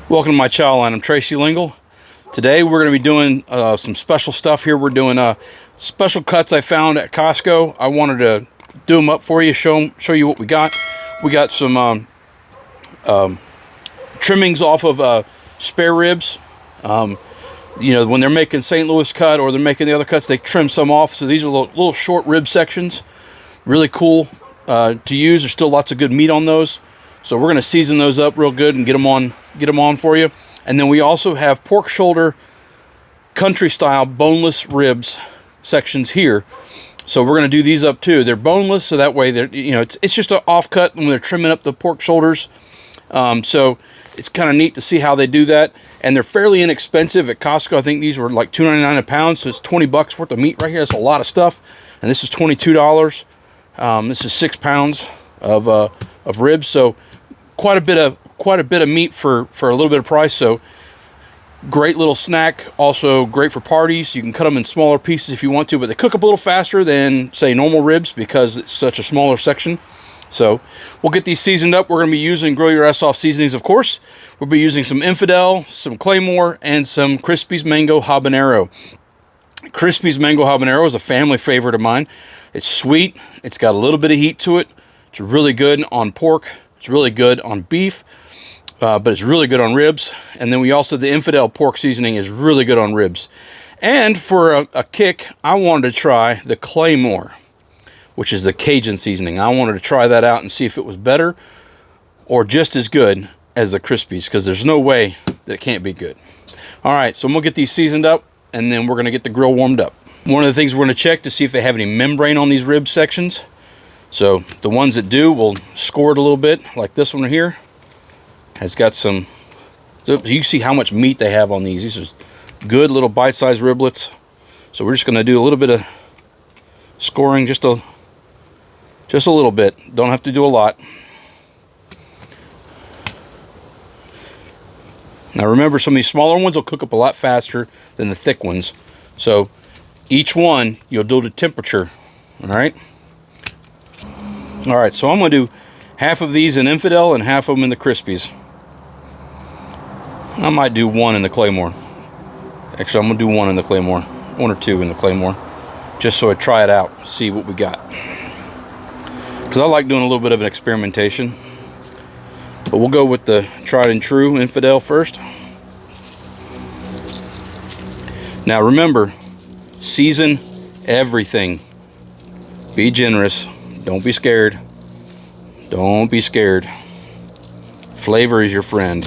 Welcome to my channel line. I'm Tracy Lingle. Today we're going to be doing some special stuff here. We're doing special cuts I found at Costco. I wanted to do them up for you, show you what we got. We got some trimmings off of spare ribs. You know, when they're making St. Louis cut or they're making the other cuts, they trim some off. So these are little short rib sections. Really cool to use. There's still lots of good meat on those. So we're going to season those up real good and get them on for you. And then we also have pork shoulder country style boneless ribs sections here. So we're going to do these up too. They're boneless, so that way they're, you know, it's just an offcut when they're trimming up the pork shoulders. So it's kind of neat to see how they do that. And they're fairly inexpensive at Costco. I think these were like $2.99 a pound, so it's 20 bucks worth of meat right here. That's a lot of stuff. And this is $22. This is 6 pounds of ribs. So quite a bit of meat for a little bit of price. So great little snack. Also great for parties. You can cut them in smaller pieces if you want to, but they cook up a little faster than, say, normal ribs because it's such a smaller section. So we'll get these seasoned up. We're going to be using Grill Your Ass Off seasonings, of course. We'll be using some Infidel, some Claymore, and some Crispy's Mango Habanero. Crispy's Mango Habanero is a family favorite of mine. It's sweet. It's got a little bit of heat to it. It's really good on pork. It's really good on beef, but it's really good on ribs. And then we also, the Infidel pork seasoning is really good on ribs. And for a kick, I wanted to try the Claymore, which is the Cajun seasoning. I wanted to try that out and see if it was better or just as good as the Crispies, because there's no way that it can't be good. All right, so I'm gonna get these seasoned up, and then we're gonna get the grill warmed up. One of the things we're gonna check to see if they have any membrane on these rib sections. So the ones that do, we'll score it a little bit, like this one here. Has got some, so you see how much meat they have on these. These are good little bite-sized riblets. So we're just gonna do a little bit of scoring, just a little bit. Don't have to do a lot. Now remember, some of these smaller ones will cook up a lot faster than the thick ones. So each one, you'll do the temperature, all right? All right, so I'm gonna do half of these in Infidel and half of them in the Crispies. I might do one in the Claymore. Actually, I'm gonna do one in the Claymore. One or two in the Claymore. Just so I try it out, see what we got. Because I like doing a little bit of an experimentation. But we'll go with the tried and true Infidel first. Now remember, season everything. Be generous. Don't be scared. Don't be scared. Flavor is your friend.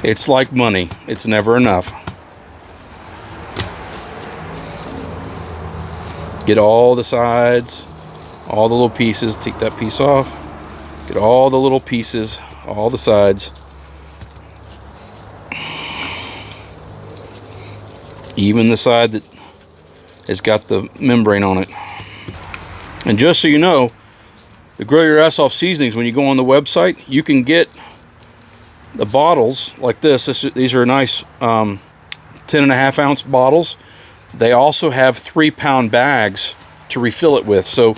It's like money. It's never enough. Get all the sides, all the little pieces. Take that piece off. Get all the little pieces, all the sides. Even the side that has got the membrane on it. And just so you know, the Grill Your Ass Off seasonings, when you go on the website, you can get the bottles like this. These are nice 10.5 ounce bottles. They also have 3-pound bags to refill it with. So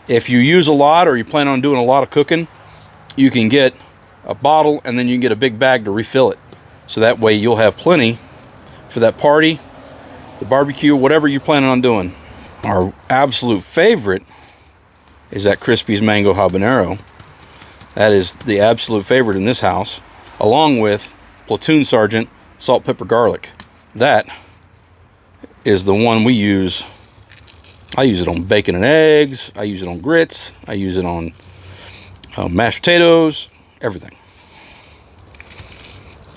if you use a lot or you plan on doing a lot of cooking, you can get a bottle and then you can get a big bag to refill it. So that way you'll have plenty for that party, the barbecue, whatever you're planning on doing. Our absolute favorite is that Crispy's Mango Habanero. That is the absolute favorite in this house, along with Platoon Sergeant Salt, Pepper, Garlic. That is the one we use. I use it on bacon and eggs. I use it on grits. I use it on mashed potatoes, everything.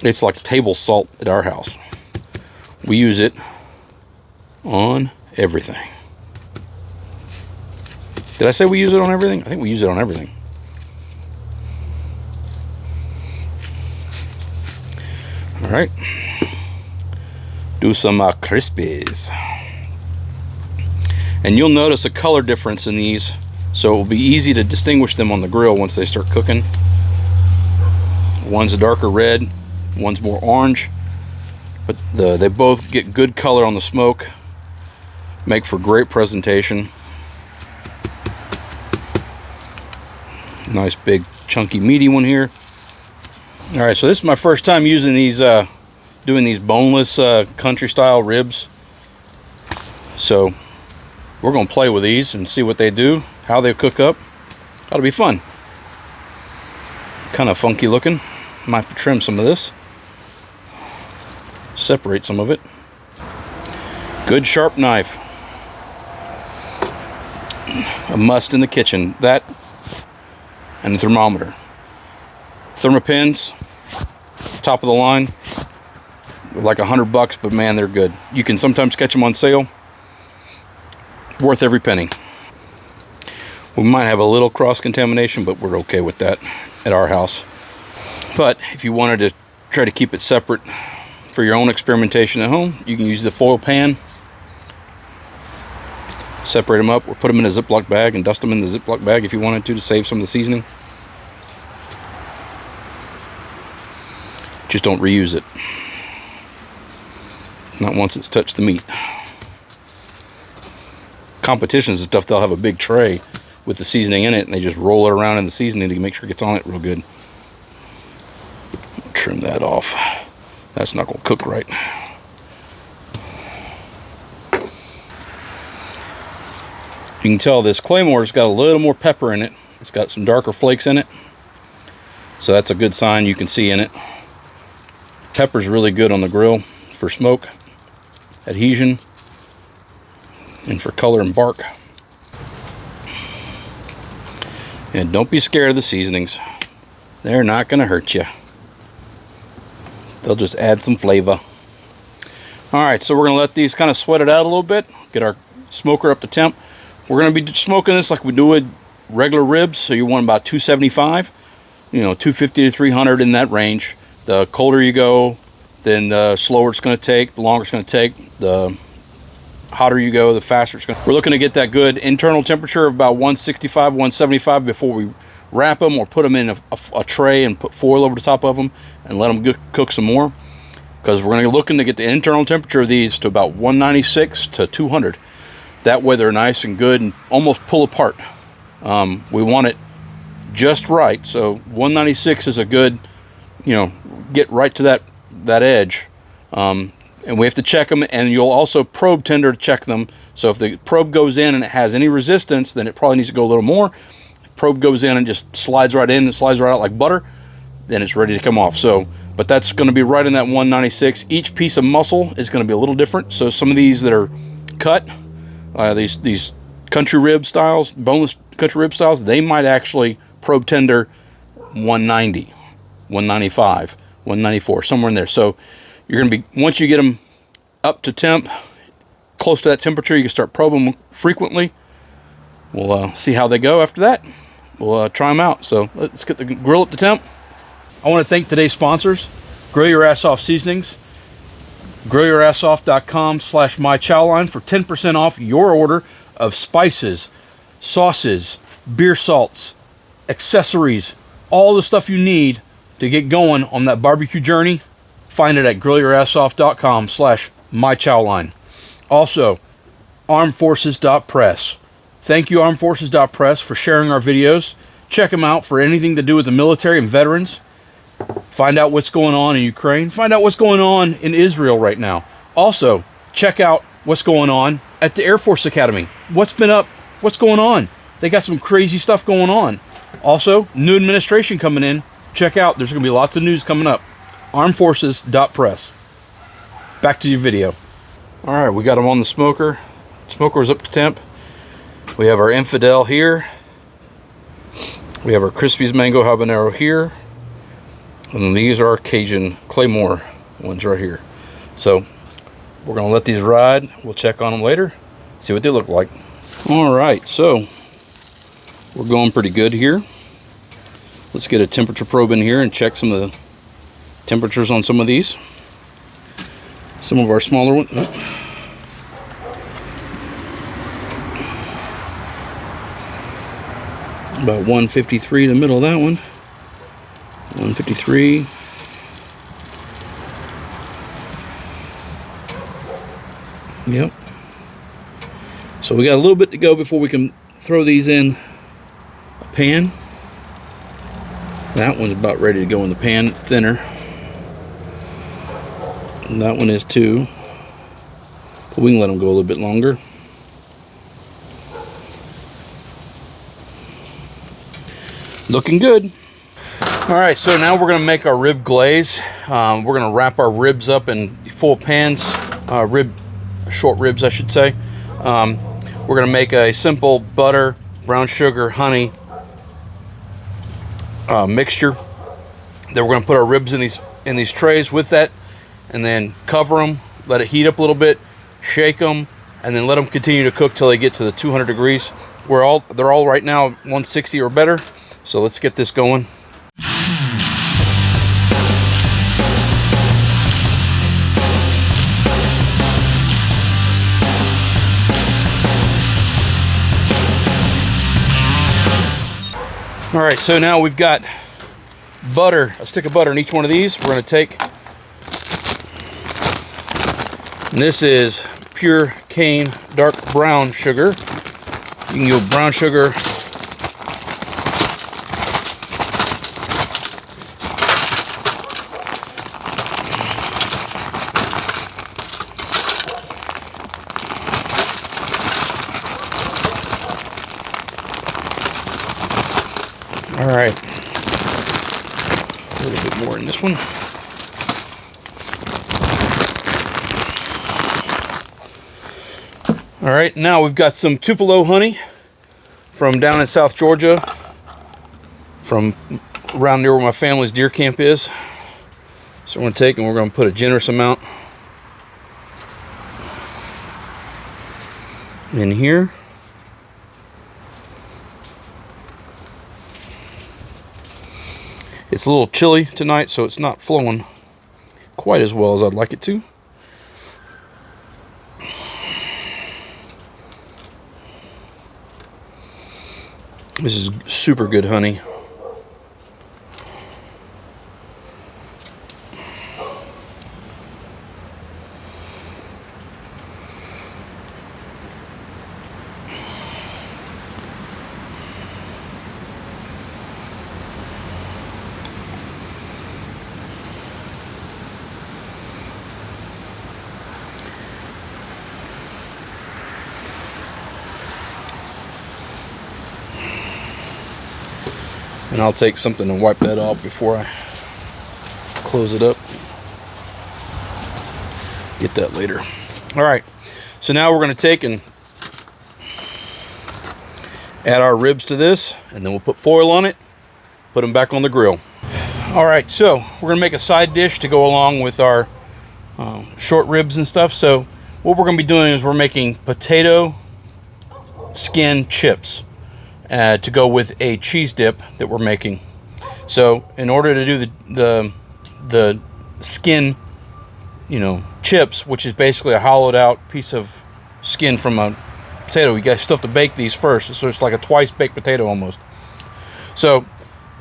It's like table salt at our house. We use it on everything. Did I say we use it on everything? I think we use it on everything. All right. Do some Crispies. And you'll notice a color difference in these, so it will be easy to distinguish them on the grill once they start cooking. One's a darker red, one's more orange, but they both get good color on the smoke, make for great presentation. Nice big chunky meaty one here. All right, so this is my first time using these, doing these boneless country style ribs. So we're gonna play with these and see what they do, how they cook up. That'll be fun. Kind of funky looking. Might have to trim some of this. Separate some of it. Good sharp knife. A must in the kitchen. That and a thermometer. Thermopins, top of the line, like $100, but man, they're good. You can sometimes catch them on sale. Worth every penny. We might have a little cross-contamination, but we're okay with that at our house. But if you wanted to try to keep it separate for your own experimentation at home, you can use the foil pan. Separate them up or put them in a Ziploc bag and dust them in the Ziploc bag if you wanted to save some of the seasoning. Just don't reuse it. Not once it's touched the meat. Competitions and stuff, they'll have a big tray with the seasoning in it and they just roll it around in the seasoning to make sure it gets on it real good. Trim that off. That's not going to cook right. You can tell this Claymore's got a little more pepper in it. It's got some darker flakes in it. So that's a good sign you can see in it. Pepper's really good on the grill for smoke, adhesion, and for color and bark. And don't be scared of the seasonings. They're not going to hurt you. They'll just add some flavor. Alright, so we're going to let these kind of sweat it out a little bit. Get our smoker up to temp. We're going to be smoking this like we do with regular ribs. So you want about 275. 250 to 300 in that range. The colder you go, then the slower it's going to take, the longer it's going to take. The hotter you go, the faster it's going to. We're looking to get that good internal temperature of about 165, 175 before we wrap them or put them in a tray and put foil over the top of them and let them cook some more. Because we're going to be looking to get the internal temperature of these to about 196 to 200. That way they're nice and good and almost pull apart. We want it just right. So 196 is a good, get right to that edge. And we have to check them, and you'll also probe tender to check them. So if the probe goes in and it has any resistance, then it probably needs to go a little more. If probe goes in and just slides right in and slides right out like butter, then it's ready to come off. So, but that's going to be right in that 196. Each piece of muscle is going to be a little different. So some of these that are cut, these country rib styles, boneless country rib styles, they might actually probe tender 190, 195, 194, somewhere in there. So you're going to be, once you get them up to temp, close to that temperature, you can start probing them frequently. We'll see how they go after that. We'll try them out. So let's get the grill up to temp. I want to thank today's sponsors, Grill Your Ass Off Seasonings, grillyourassoff.com/mychowline for 10% off your order of spices, sauces, beer salts, accessories, all the stuff you need to get going on that barbecue journey. Find it at grillyourassoff.com/mychowline. Also, armedforces.press. Thank you, armedforces.press, for sharing our videos. Check them out for anything to do with the military and veterans. Find out what's going on in Ukraine. Find out what's going on in Israel right now. Also, check out what's going on at the Air Force Academy. What's been up? What's going on? They got some crazy stuff going on. Also, new administration coming in. Check out. There's going to be lots of news coming up. armedforces.press. Back to your video. All right, we got them on the smoker. Smoker's up to temp. We have our Infidel here. We have our Crispy's Mango Habanero here. And then these are our Cajun Claymore ones right here. So we're going to let these ride. We'll check on them later, see what they look like. All right, so we're going pretty good here. Let's get a temperature probe in here and check some of the temperatures on some of these. Some of our smaller ones. About 153 in the middle of that one. 153. Yep. So we got a little bit to go before we can throw these in a pan. That one's about ready to go in the pan. It's thinner. And that one is too. But we can let them go a little bit longer. Looking good. All right, so now we're gonna make our rib glaze. We're gonna wrap our ribs up in full pans, short ribs, I should say. We're gonna make a simple butter, brown sugar, honey mixture. Then we're gonna put our ribs in these trays with that, and then cover them, let it heat up a little bit, shake them, and then let them continue to cook till they get to the 200 degrees. They're all right now 160 or better. So let's get this going. All right, so now we've got butter, a stick of butter in each one of these. We're gonna take, and this is pure cane dark brown sugar. You can go brown sugar, all right, a little bit more in this one. All right, now we've got some Tupelo honey from down in South Georgia, from around near where my family's deer camp is. So we're going to take and we're going to put a generous amount in here. It's a little chilly tonight, so it's not flowing quite as well as I'd like it to. This is super good honey. And I'll take something and wipe that off before I close it up. Get that later. All right, so now we're going to take and add our ribs to this, and then we'll put foil on it, put them back on the grill. All right, so we're going to make a side dish to go along with our short ribs and stuff. So what we're going to be doing is we're making potato skin chips to go with a cheese dip that we're making. So in order to do the skin, chips, which is basically a hollowed out piece of skin from a potato, you guys still have to bake these first. So it's like a twice baked potato almost. So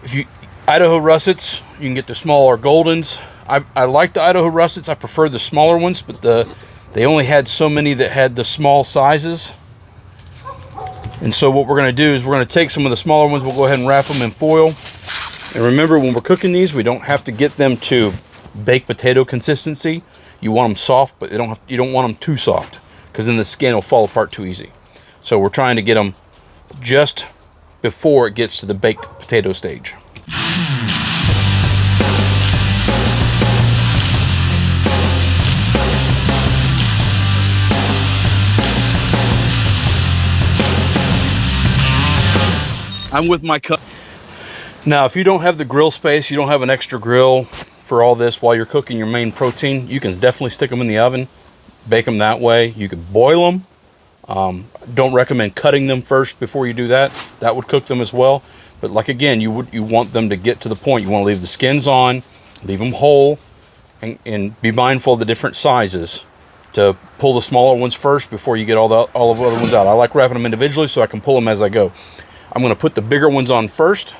if you Idaho russets, you can get the smaller Goldens. I like the Idaho russets. I prefer the smaller ones, but they only had so many that had the small sizes. And so what we're going to do is we're going to take some of the smaller ones. We'll go ahead and wrap them in foil. And remember, when we're cooking these, we don't have to get them to baked potato consistency. You want them soft, but you don't want them too soft, because then the skin will fall apart too easy. So we're trying to get them just before it gets to the baked potato stage. I'm with my cup. Now, if you don't have the grill space, you don't have an extra grill for all this while you're cooking your main protein, you can definitely stick them in the oven, bake them that way. You can boil them. Don't recommend cutting them first before you do that. That would cook them as well. But like again, you want them to get to the point. You want to leave the skins on, leave them whole, and be mindful of the different sizes. To pull the smaller ones first before you get all of the other ones out. I like wrapping them individually so I can pull them as I go. I'm going to put the bigger ones on first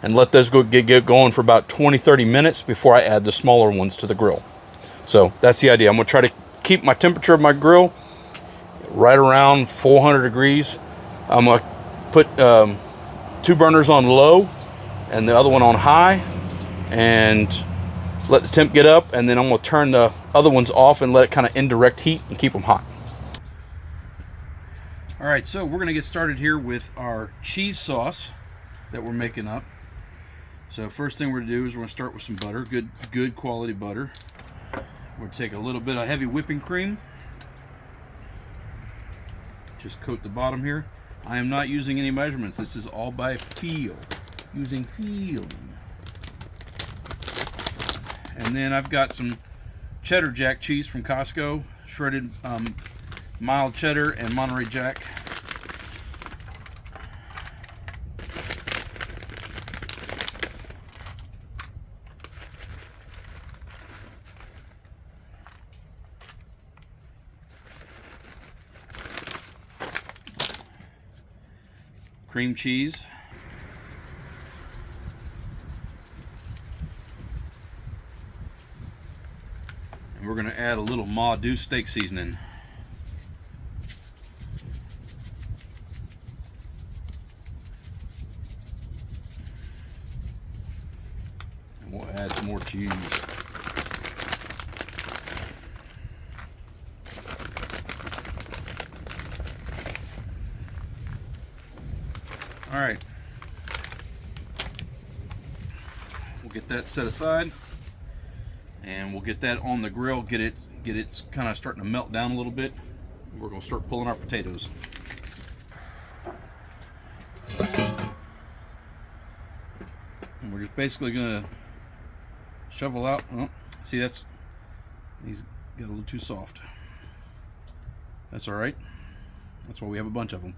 and let those get going for about 20-30 minutes before I add the smaller ones to the grill. So that's the idea. I'm going to try to keep my temperature of my grill right around 400 degrees. I'm going to put 2 burners on low and the other one on high, and let the temp get up, and then I'm going to turn the other ones off and let it kind of indirect heat and keep them hot. All right, so we're going to get started here with our cheese sauce that we're making up. So first thing we're going to do is we're going to start with some butter, good quality butter. We're going to take a little bit of heavy whipping cream. Just coat the bottom here. I am not using any measurements. This is all by feel, using feeling. And then I've got some cheddar jack cheese from Costco, shredded mild cheddar and Monterey Jack. Cream cheese. And we're going to add a little Ma Deuce steak seasoning. And we'll add some more cheese. All right, we'll get that set aside, and we'll get that on the grill. Get it kind of starting to melt down a little bit. We're going to start pulling our potatoes. And we're just basically going to shovel out. Oh, see, he's got a little too soft. That's all right. That's why we have a bunch of them.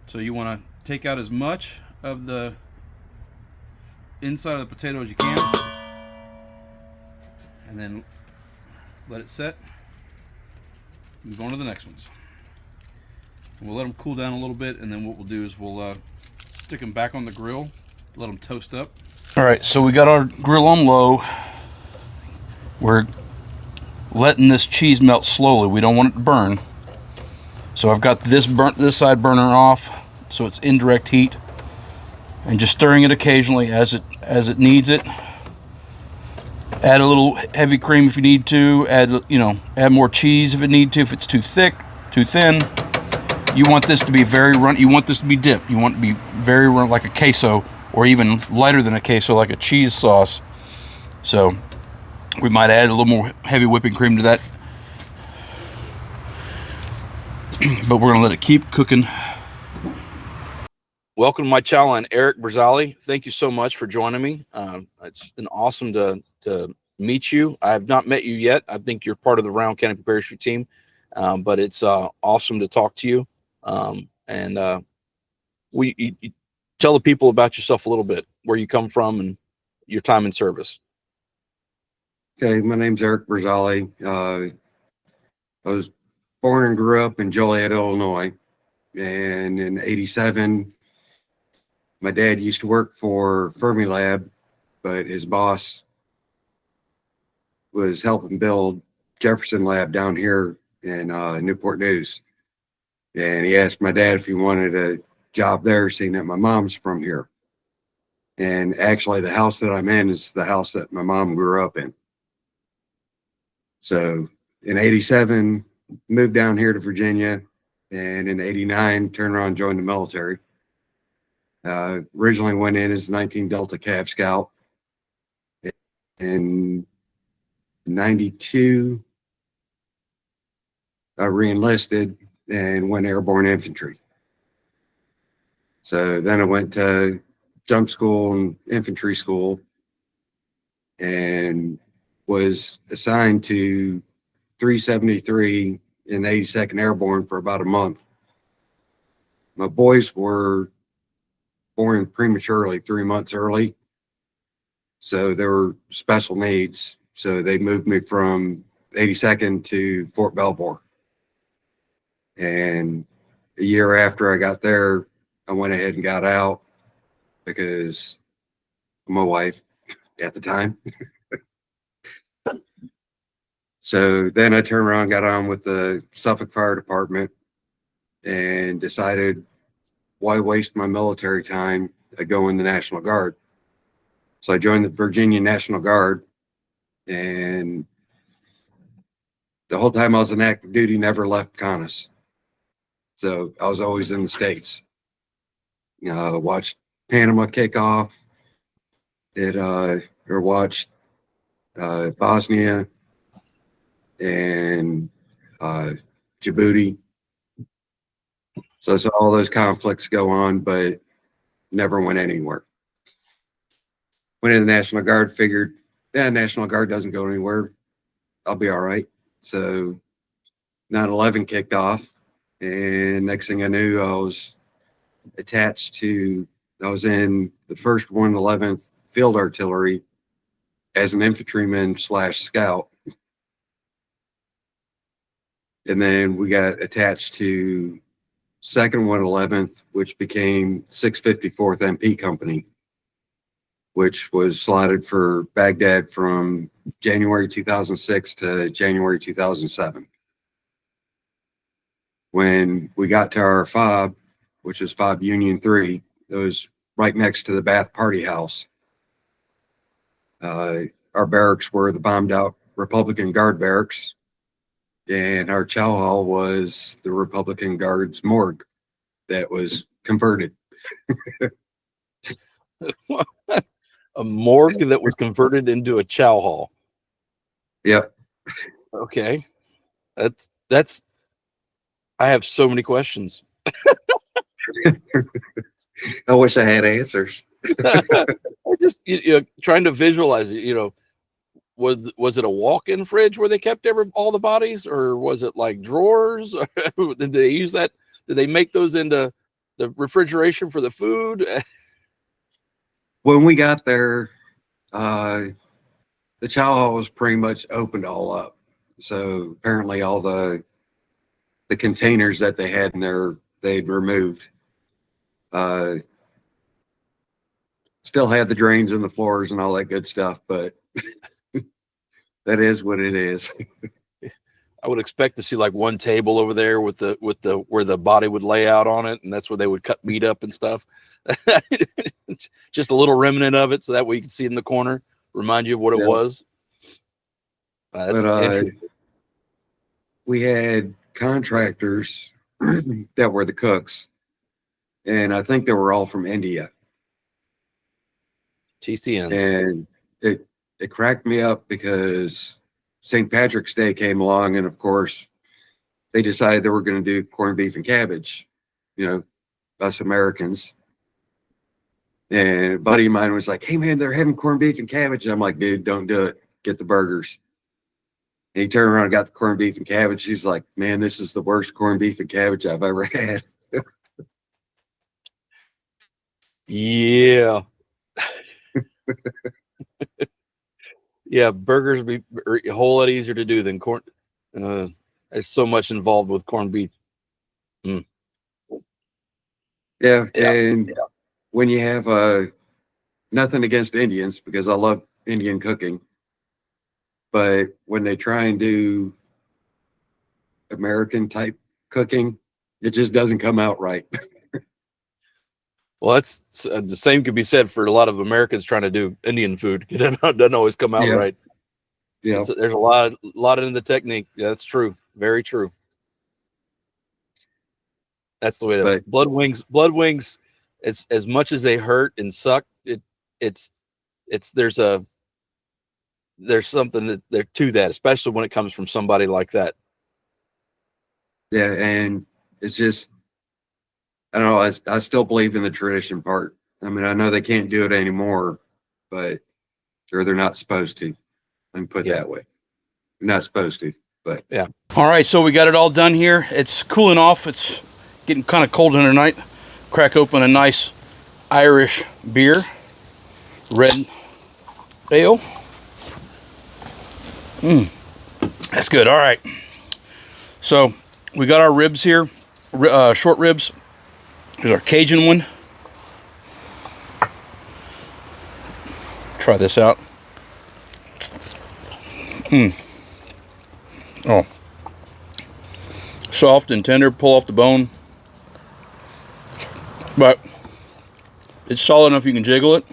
So you want to take out as much of the inside of the potato as you can, and then let it set. Move on to the next ones. And we'll let them cool down a little bit, and then what we'll do is we'll stick them back on the grill, let them toast up. All right, so we got our grill on low. We're letting this cheese melt slowly. We don't want it to burn. So I've got this side burner off, so it's indirect heat, and just stirring it occasionally as it needs it. Add a little heavy cream if you need to. Add more cheese if it need to. If it's too thick, too thin, you want this to be very runny. You want this to be dipped. You want it to be very runny, like a queso, or even lighter than a queso, like a cheese sauce. So we might add a little more heavy whipping cream to that. But we're going to let it keep cooking. Welcome to my channel. I'm Erik Brazzale. Thank you so much for joining me. It's been awesome to meet you. I have not met you yet. I think you're part of the Round County Prepared Street team, but it's awesome to talk to you. You tell the people about yourself a little bit, where you come from and your time in service. Okay, my name's Erik Brazzale. I was born and grew up in Joliet, Illinois. And in '87, my dad used to work for Fermilab, but his boss was helping build Jefferson Lab down here in Newport News. And he asked my dad if he wanted a job there, seeing that my mom's from here. And actually, the house that I'm in is the house that my mom grew up in. So in '87, moved down here to Virginia, and in '89, turned around and joined the military. Originally went in as 19 Delta Cav Scout. In '92, I re-enlisted and went airborne infantry. So then I went to jump school and infantry school, and was assigned to 373 in 82nd Airborne for about a month. My boys were born prematurely, 3 months early. So they were special needs. So they moved me from 82nd to Fort Belvoir. And a year after I got there, I went ahead and got out because my wife at the time. So then I turned around, got on with the Suffolk Fire Department, and decided why waste my military time go in the National Guard. So I joined the Virginia National Guard, and the whole time I was in active duty, never left Conus. So I was always in the States. Watched Panama kick off. Or watched Bosnia and Djibouti. So all those conflicts go on, but never went anywhere. Went in the National Guard, figured, National Guard doesn't go anywhere. I'll be all right. So 9/11 kicked off, and next thing I knew, I was in the 1st 111th Field Artillery as an infantryman / scout. And then we got attached to 2nd 111th, which became 654th MP Company, which was slotted for Baghdad from January 2006 to January 2007. When we got to our FOB, which is FOB Union 3, it was right next to the Bath Party House. Our barracks were the bombed out Republican Guard barracks, and our chow hall was the Republican Guard's morgue that was converted. A morgue that was converted into a chow hall. Yep. Okay. That's I have so many questions. I wish I had answers. I just trying to visualize it. Was it a walk-in fridge where they kept all the bodies, or was it like drawers? Did they use that? Did they make those into the refrigeration for the food? When we got there, the chow hall was pretty much opened all up. So apparently all the containers that they had in there, they'd removed. Still had the drains in the floors and all that good stuff, but that is what it is. I would expect to see like one table over there with the where the body would lay out on it, and that's where they would cut meat up and stuff. Just a little remnant of it, so that way you can see it in the corner, remind you of what it was. We had contractors that were the cooks, and I think they were all from India. TCNs. And it cracked me up because St. Patrick's Day came along, and of course they decided they were going to do corned beef and cabbage, us Americans. And a buddy of mine was like, "Hey man, they're having corned beef and cabbage." And I'm like, "Dude, don't do it. Get the burgers." And he turned around and got the corned beef and cabbage. He's like, "Man, this is the worst corned beef and cabbage I've ever had." Yeah. Yeah, burgers be a whole lot easier to do than corn. There's so much involved with corned beef. Mm. Yeah, and when you have nothing against Indians, because I love Indian cooking, but when they try and do American type cooking, it just doesn't come out right. Well, that's the same could be said for a lot of Americans trying to do Indian food. It doesn't always come out right. Yeah, there's a lot in the technique. Yeah, that's true. Very true. That's the way to blood wings. As much as they hurt and suck, there's something there to that, especially when it comes from somebody like that. Yeah, and it's just, I don't know. I still believe in the tradition part. I mean, I know they can't do it anymore, or they're not supposed to. Let me put it that way. They're not supposed to, but yeah. All right, so we got it all done here. It's cooling off. It's getting kind of cold in the night. Crack open a nice Irish beer, red ale. That's good. All right. So we got our ribs here, short ribs. Here's our Cajun one. Try this out. Oh. Soft and tender, pull off the bone. But It's solid enough you can jiggle it,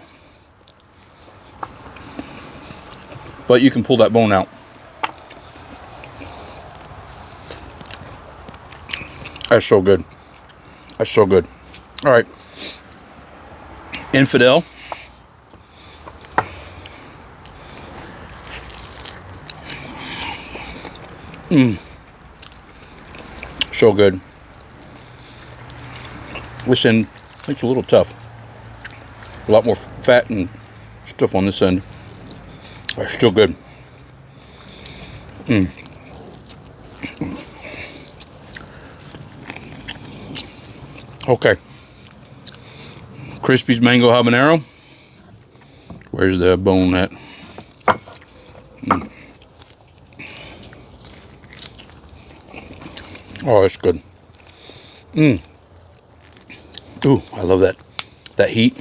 but you can pull that bone out. That's so good. That's so good. All right. Infidel. So good. This end, it's a little tough. A lot more fat and stuff on this end. They're still good. Okay. Crispy's mango habanero. Where's the bone at? Oh, that's good. Ooh, I love that. That heat.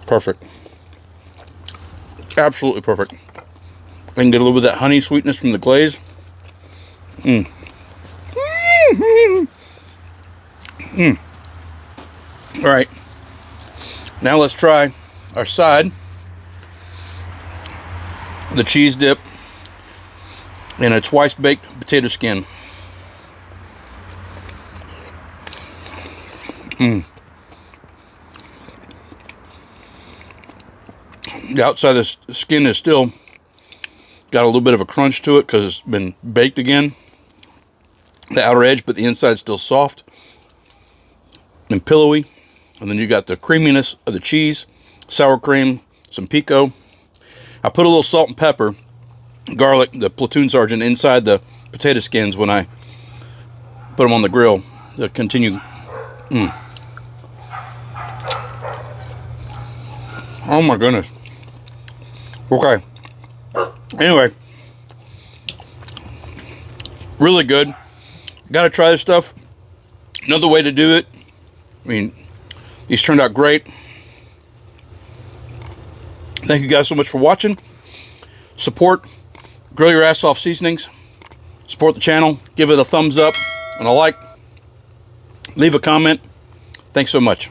Perfect. Absolutely perfect. I can get a little bit of that honey sweetness from the glaze. All right. Now let's try our side. The cheese dip and a twice baked potato skin. The outside of the skin is still got a little bit of a crunch to it because it's been baked again. The outer edge, but the inside's still soft and pillowy. And then you got the creaminess of the cheese, sour cream, some pico. I put a little salt and pepper, garlic, the platoon sergeant inside the potato skins when I put them on the grill to continue. Oh my goodness. Okay. Anyway, really good. Got to try this stuff. Another way to do it. I mean, these turned out great. Thank you guys so much for watching. Support Grill Your Ass Off Seasonings. Support the channel. Give it a thumbs up and a like. Leave a comment. Thanks so much.